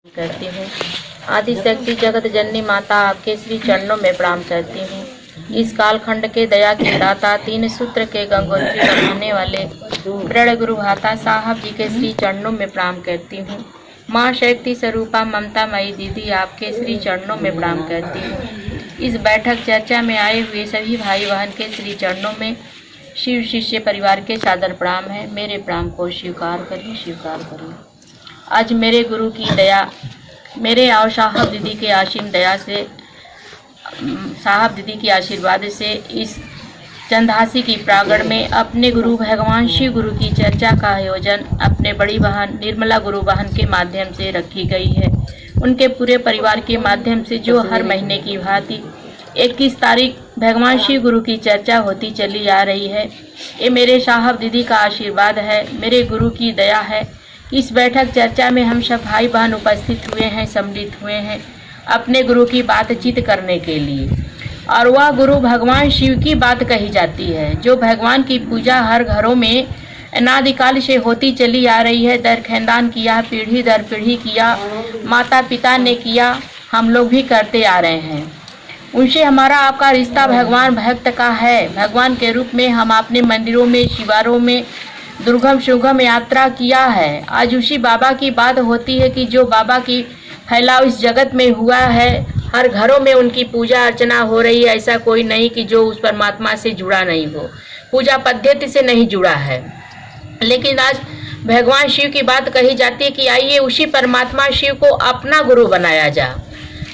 करती हूँ। आदि शक्ति जगत जननी माता आपके श्री चरणों में प्रणाम करती हूँ। इस कालखंड के दया के दाता तीन सूत्र के गंगोत्री बनाने वाले प्रण गुरु भाता साहब जी के श्री चरणों में प्रणाम करती हूँ। माँ शक्ति स्वरूपा ममता मई दीदी आपके श्री चरणों में प्रणाम करती हूँ। इस बैठक चर्चा में आए हुए सभी भाई बहन के श्री चरणों में शिव शिष्य परिवार के सादर प्रणाम है। मेरे प्रणाम को स्वीकार करिए, स्वीकार करिए। आज मेरे गुरु की दया, मेरे और साहब दीदी के आशीम दया से, साहब दीदी के आशीर्वाद से इस चंदासी की प्रांगण में अपने गुरु भगवान शिव गुरु की चर्चा का आयोजन अपने बड़ी बहन निर्मला गुरु बहन के माध्यम से रखी गई है। उनके पूरे परिवार के माध्यम से जो हर महीने की भांति 21 तारीख भगवान शिव गुरु की चर्चा होती चली आ रही है। ये मेरे साहब दीदी का आशीर्वाद है, मेरे गुरु की दया है। इस बैठक चर्चा में हम सब भाई बहन उपस्थित हुए हैं, सम्मिलित हुए हैं अपने गुरु की बातचीत करने के लिए। और वह गुरु भगवान शिव की बात कही जाती है, जो भगवान की पूजा हर घरों में अनादिकाल से होती चली आ रही है। दर खानदान किया, पीढ़ी दर पीढ़ी किया, माता पिता ने किया, हम लोग भी करते आ रहे हैं। उनसे हमारा आपका रिश्ता भगवान भक्त का है। भगवान के रूप में हम अपने मंदिरों में, शिवारों में दुर्गम सुगम यात्रा किया है। आज उसी बाबा की बात होती है कि जो बाबा की फैलाव इस जगत में हुआ है, हर घरों में उनकी पूजा अर्चना हो रही है। ऐसा कोई नहीं कि जो उस परमात्मा से जुड़ा नहीं हो, पूजा पद्धति से नहीं जुड़ा है। लेकिन आज भगवान शिव की बात कही जाती है कि आइए उसी परमात्मा शिव को अपना गुरु बनाया जा।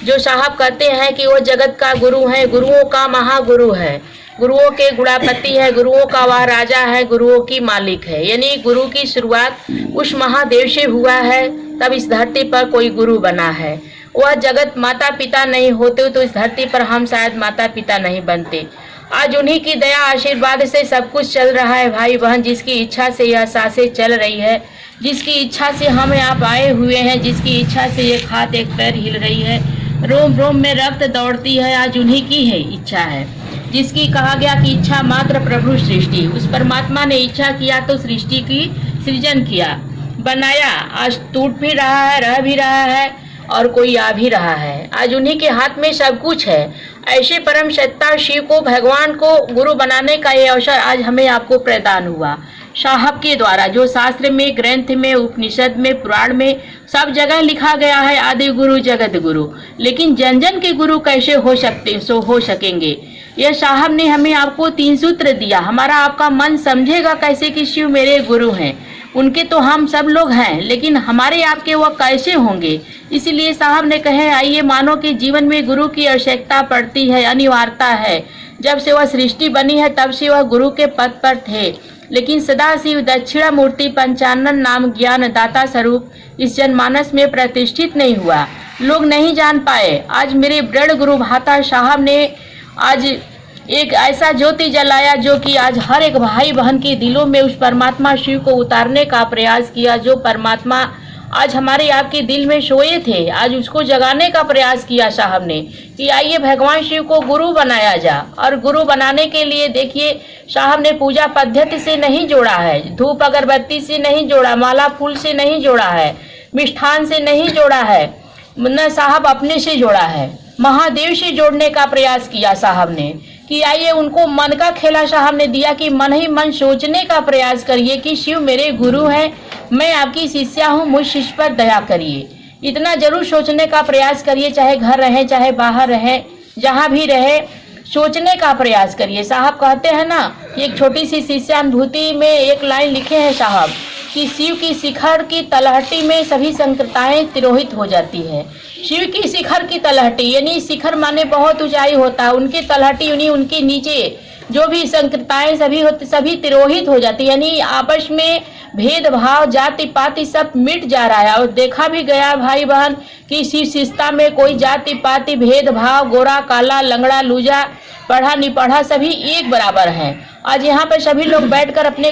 जो साहब कहते हैं कि वो जगत का गुरु है, गुरुओं का महागुरु है, गुरुओं के गुणापति है, गुरुओं का वह राजा है, गुरुओं की मालिक है। यानी गुरु की शुरुआत उस महादेव से हुआ है, तब इस धरती पर कोई गुरु बना है। वह जगत माता पिता नहीं होते तो इस धरती पर हम शायद माता पिता नहीं बनते। आज उन्हीं की दया आशीर्वाद से सब कुछ चल रहा है भाई बहन। जिसकी इच्छा से यह सांसें चल रही है, जिसकी इच्छा से हम यहाँ आए हुए हैं, जिसकी इच्छा से ये हाथ एक पैर हिल रही है, रोम रोम में रक्त दौड़ती है, आज उन्हीं की है इच्छा है। जिसकी कहा गया कि इच्छा मात्र प्रभु सृष्टि, उस परमात्मा ने इच्छा किया तो सृष्टि की सृजन किया, बनाया। आज टूट भी रहा है, रह भी रहा है और कोई आ भी रहा है। आज उन्हीं के हाथ में सब कुछ है। ऐसे परम सत्ता शिव को, भगवान को गुरु बनाने का ये अवसर आज हमें आपको प्रदान हुआ साहब के द्वारा। जो शास्त्र में, ग्रंथ में, उपनिषद में, पुराण में सब जगह लिखा गया है आदि गुरु जगत गुरु। लेकिन जन जन के गुरु कैसे हो सकेंगे? यह साहब ने हमें आपको 3 सूत्र दिया। हमारा आपका मन समझेगा कैसे कि शिव मेरे गुरु हैं। उनके तो हम सब लोग हैं, लेकिन हमारे आपके वह कैसे होंगे? इसीलिए साहब ने कहे आइए मानव के जीवन में गुरु की आवश्यकता पड़ती है, अनिवार्यता है। जब से वह सृष्टि बनी है तब से वह गुरु के पद पर थे। लेकिन सदाशिव दक्षिणा मूर्ति पंचानन नाम ज्ञान दाता स्वरूप इस जनमानस में प्रतिष्ठित नहीं हुआ, लोग नहीं जान पाए। आज मेरे बड़ गुरु भाता साहब ने आज एक ऐसा ज्योति जलाया जो कि आज हर एक भाई बहन के दिलों में उस परमात्मा शिव को उतारने का प्रयास किया। जो परमात्मा आज हमारे आपके दिल में सोए थे, आज उसको जगाने का प्रयास किया साहब ने कि आइए भगवान शिव को गुरु बनाया जा। और गुरु बनाने के लिए देखिए साहब ने पूजा पद्धति से नहीं जोड़ा है, धूप अगरबत्ती से नहीं जोड़ा, माला फूल से नहीं जोड़ा है, मिष्ठान से नहीं जोड़ा है, न साहब अपने से जोड़ा है, महादेव से जोड़ने का प्रयास किया साहब ने कि आइए उनको मन का खेला साहब ने दिया कि मन ही मन सोचने का प्रयास करिए कि शिव मेरे गुरु हैं, मैं आपकी शिष्या हूँ, मुझ शिष्य पर दया करिए। इतना जरूर सोचने का प्रयास करिए, चाहे घर रहे चाहे बाहर रहे, जहाँ भी रहे सोचने का प्रयास करिए। साहब कहते हैं ना, एक छोटी सी शिष्यानुभूति में एक लाइन लिखे हैं साहब कि शिव की शिखर की तलहटी में सभी संकृताएं तिरोहित हो जाती है। शिव की शिखर की तलहटी यानी शिखर माने बहुत ऊंचाई होता है, उनकी तलहटी यानी उनके नीचे जो भी संकृताएं सभी तिरोहित हो जाती, यानी आपस में भेदभाव जाति पाति सब मिट जा रहा है। और देखा भी गया भाई बहन कि शिव शिष्टता में कोई जाति पाति भेदभाव, गोरा काला, लंगड़ा लूजा, पढ़ा नहीं पढ़ा सभी एक बराबर हैं। आज यहाँ पर सभी लोग बैठकर अपने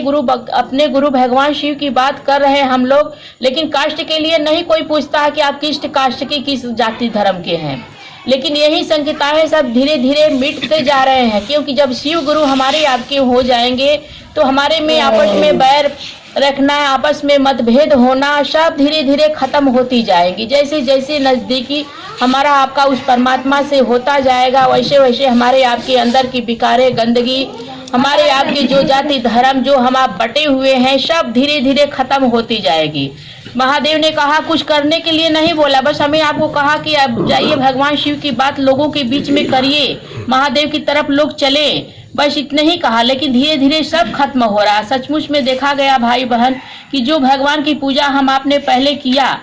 गुरु भगवान शिव की बात कर रहे हैं हम लोग। लेकिन कास्ट के लिए नहीं कोई पूछता है कि आप किस कास्ट की, किस जाति धर्म के हैं। लेकिन यही संकेताएं सब धीरे धीरे मिटते जा रहे हैं, क्योंकि जब शिव गुरु हमारे आपके हो जाएंगे तो हमारे में आपस में बैर रखना, आपस में मतभेद होना, सब धीरे धीरे खत्म होती जाएंगी। जैसे जैसे नजदीकी हमारा आपका उस परमात्मा से होता जाएगा, वैसे वैसे हमारे आपके अंदर की विकारे, गंदगी, हमारे आपके जो जाति धर्म जो हम आप बटे हुए हैं, सब धीरे धीरे खत्म होती जाएगी। महादेव ने कहा कुछ करने के लिए नहीं बोला, बस हमें आपको कहा कि आप जाइए भगवान शिव की बात लोगों के बीच में करिए, महादेव की तरफ लोग चले, बस इतने ही कहा। लेकिन धीरे धीरे सब खत्म हो रहा। सचमुच में देखा गया भाई बहन कि जो भगवान की पूजा हम आपने पहले किया,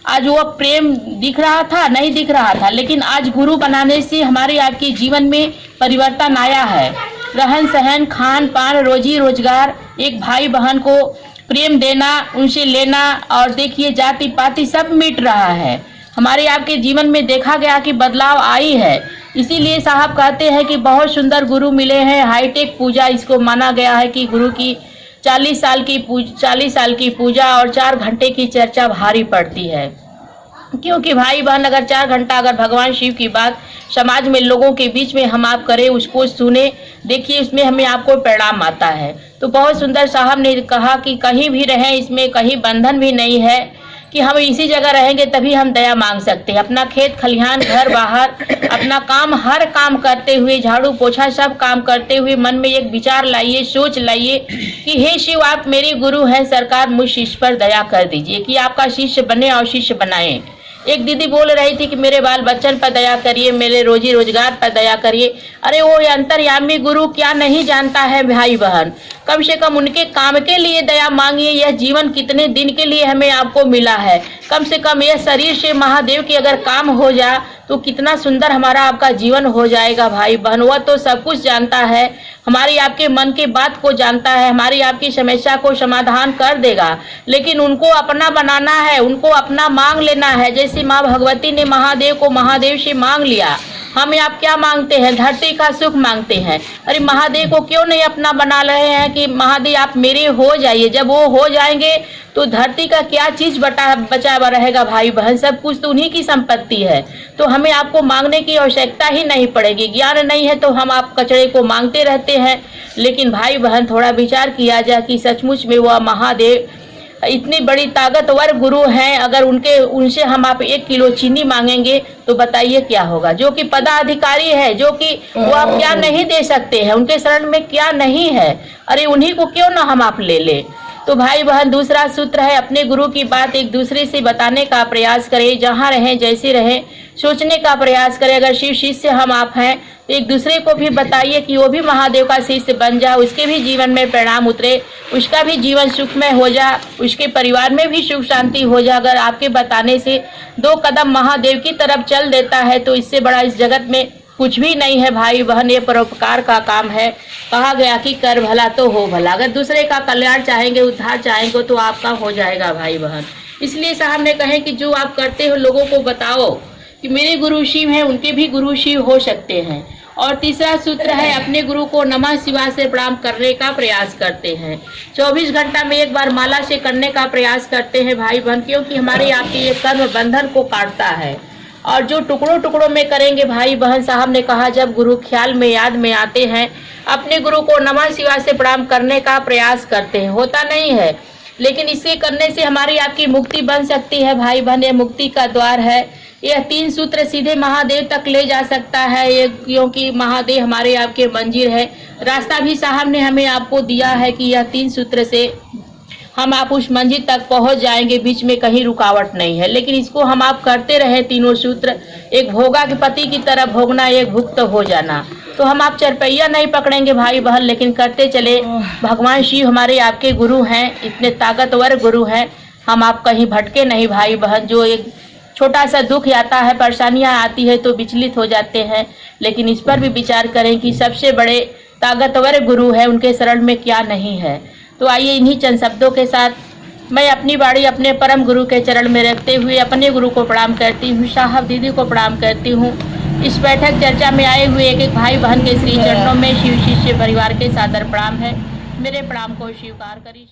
आज वो प्रेम दिख रहा था नहीं दिख रहा था, लेकिन आज गुरु बनाने से हमारे आपके जीवन में परिवर्तन आया है। रहन सहन, खान पान, रोजी रोजगार, एक भाई बहन को प्रेम देना, उनसे लेना, और देखिए जाति पाति सब मिट रहा है। हमारे आपके जीवन में देखा गया कि बदलाव आई है। इसीलिए साहब कहते हैं कि बहुत सुंदर गुरु मिले हैं। हाईटेक पूजा इसको माना गया है कि गुरु की 40 साल की पूजा और 4 घंटे की चर्चा भारी पड़ती है। क्योंकि भाई बहन अगर 4 घंटा अगर भगवान शिव की बात समाज में लोगों के बीच में हम आप करें, उसको सुने, देखिए इसमें हमें आपको परिणाम आता है। तो बहुत सुंदर साहब ने कहा कि कहीं भी रहें, इसमें कहीं बंधन भी नहीं है कि हम इसी जगह रहेंगे तभी हम दया मांग सकते हैं। अपना खेत खलिहान, घर बाहर, अपना काम, हर काम करते हुए, झाड़ू पोछा सब काम करते हुए मन में एक विचार लाइए, सोच लाइए कि हे शिव आप मेरे गुरु हैं, सरकार मुझ शिष्य पर दया कर दीजिए कि आपका शिष्य बने और शिष्य बनाएं। एक दीदी बोल रही थी कि मेरे बाल बच्चन पर दया करिए, मेरे रोजी रोजगार पर दया करिए। अरे वो अंतर्यामी गुरु क्या नहीं जानता है भाई बहन, कम से कम उनके काम के लिए दया मांगिए। यह जीवन कितने दिन के लिए हमें आपको मिला है, कम से कम यह शरीर से महादेव के अगर काम हो जाए तो कितना सुंदर हमारा आपका जीवन हो जाएगा भाई बहन। वह तो सब कुछ जानता है, हमारी आपके मन की बात को जानता है, हमारी आपकी समस्या को समाधान कर देगा। लेकिन उनको अपना बनाना है, उनको अपना मांग लेना है। जैसे माँ भगवती ने महादेव को महादेव से मांग लिया, हम आप क्या मांगते हैं? धरती का सुख मांगते हैं। अरे महादेव को क्यों नहीं अपना बना रहे हैं कि महादेव आप मेरे हो जाइए। जब वो हो जाएंगे तो धरती का क्या चीज बचा रहेगा भाई बहन, सब कुछ तो उन्हीं की संपत्ति है। तो हमें आपको मांगने की आवश्यकता ही नहीं पड़ेगी। ज्ञान नहीं है तो हम आप कचड़े को मांगते रहते हैं। लेकिन भाई बहन थोड़ा विचार किया जाए कि सचमुच में वह महादेव इतनी बड़ी ताकतवर गुरु हैं, अगर उनसे हम आप 1 किलो चीनी मांगेंगे तो बताइए क्या होगा। जो कि पदाधिकारी है, जो कि वो आप क्या नहीं दे सकते हैं, उनके शरण में क्या नहीं है, अरे उन्हीं को क्यों ना हम आप ले ले। तो भाई बहन दूसरा सूत्र है, अपने गुरु की बात एक दूसरे से बताने का प्रयास करें। जहाँ रहें जैसे रहें सोचने का प्रयास करें। अगर शिव शिष्य हम आप हैं तो एक दूसरे को भी बताइए कि वो भी महादेव का शिष्य बन जाए, उसके भी जीवन में परिणाम उतरे, उसका भी जीवन सुखमय हो जाए, उसके परिवार में भी सुख शांति हो जाए। अगर आपके बताने से 2 कदम महादेव की तरफ चल देता है तो इससे बड़ा इस जगत में कुछ भी नहीं है भाई बहन। ये परोपकार का काम है। कहा गया कि कर भला तो हो भला। अगर दूसरे का कल्याण चाहेंगे, उद्धार चाहेंगे तो आपका हो जाएगा भाई बहन। इसलिए साहब ने कहे कि जो आप करते हो लोगों को बताओ कि मेरे गुरु शिव हैं, उनके भी गुरु शिव हो सकते हैं। और तीसरा सूत्र है, अपने गुरु को नमः शिवाय से प्रणाम करने का प्रयास करते हैं। 24 घंटा में एक बार माला से करने का प्रयास करते हैं भाई बहन, क्योंकि हमारे आपके ये कर्म बंधन को काटता है। और जो टुकड़ों टुकड़ों में करेंगे भाई बहन, साहब ने कहा जब गुरु ख्याल में याद में आते हैं, अपने गुरु को नमः शिवाय से प्रणाम करने का प्रयास करते हैं। होता नहीं है, लेकिन इसे करने से हमारी आपकी मुक्ति बन सकती है भाई बहन। ये मुक्ति का द्वार है। यह 3 सूत्र सीधे महादेव तक ले जा सकता है, ये क्योंकि महादेव हमारे आपके मंजिल है। रास्ता भी साहब ने हमें आपको दिया है कि यह 3 सूत्र से हम आप उस मंजिल तक पहुंच जाएंगे, बीच में कहीं रुकावट नहीं है। लेकिन इसको हम आप करते रहे तीनों सूत्र, एक भोगा के पति की तरह भोगना, एक भुक्त हो जाना। तो हम आप चरपैया नहीं पकड़ेंगे भाई बहन, लेकिन करते चले। भगवान शिव हमारे आपके गुरु हैं, इतने ताकतवर गुरु हैं, हम आप कहीं भटके नहीं भाई बहन। जो एक छोटा सा दुख आता है, परेशानियां आती है तो विचलित हो जाते हैं, लेकिन इस पर भी विचार करें कि सबसे बड़े ताकतवर गुरु है, उनके शरण में क्या नहीं है। तो आइए इन्हीं चंद शब्दों के साथ मैं अपनी बाड़ी अपने परम गुरु के चरण में रखते हुए अपने गुरु को प्रणाम करती हूँ, साहब दीदी को प्रणाम करती हूँ। इस बैठक चर्चा में आए हुए एक एक भाई बहन के श्री चरणों में शिव शिष्य परिवार के सादर प्रणाम है। मेरे प्रणाम को स्वीकार करिए।